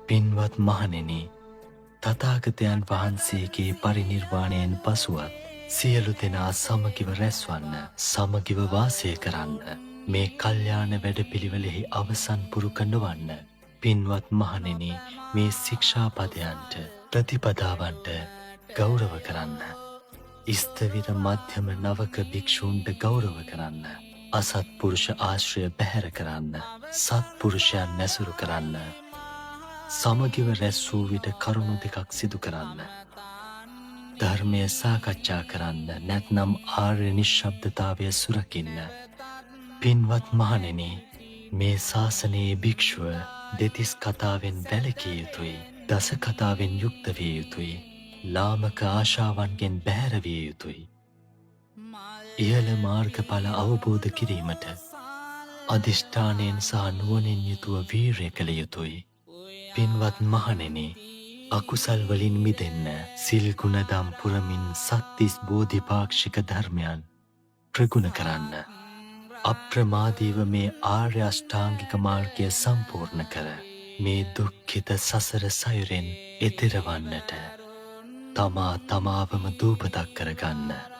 පින්වත් මහණෙනි, තථාගතයන් වහන්සේගේ පරිනිර්වාණයෙන් පසුවත් සියලු දෙනා සමගිව රැස්වන්න, සමගිව වාසය කරන්න, මේ කල්යාණ වැඩපිළිවෙලෙහි අවසන් පුරුක නොවන්න. පින්වත් මහණෙනි, මේ ශික්ෂාපදයන්ට, ප්‍රතිපදාවන්ට ගෞරව කරන්න. ස්ථවිර මධ්‍යම නවක භික්ෂූන්ට ගෞරව කරන්න. අසත්පුරුෂ ආශ්‍රය බැහැර කරන්න. සත්පුරුෂයන් නැසුරු කරන්න. සමගිව රැස් වූ විට කරුණු දෙකක් සිදු කරන්න. ධර්මය සාකච්ඡා කරන්න, නැත්නම් ආර්ය නිශ්ශබ්දතාවය සුරකින්න. පින්වත් මහණෙනි, මේ ශාසනයේ භික්ෂුව දෙතිස් කතාවෙන් වැළකී යුතුයි. දස කතාවෙන් යුක්ත විය යුතුයි. ලාමක ආශාවන්ගෙන් බැහැර විය යුතුයි. ඉහළ මාර්ගඵල අවබෝධ කිරීමට අධිෂ්ඨානයෙන් සහ නුවණින් යුතුව වීර්ය කළ යුතුයි. පින්වත් මහණෙනි, අකුසල් වලින් මිදෙන්න සිල් ගුණදම් පුරමින් සත්තිස් බෝධිපාක්ෂික ධර්මයන් ප්‍රගුණ කරන්න. අප්‍රමාදීව මේ ආර්ය අෂ්ටාංගික මාර්ගය සම්පූර්ණ කර මේ දුක්ඛිත සසර සයුරෙන් එතෙරවන්නට තමා තමාවම දූපතක් කරගන්න.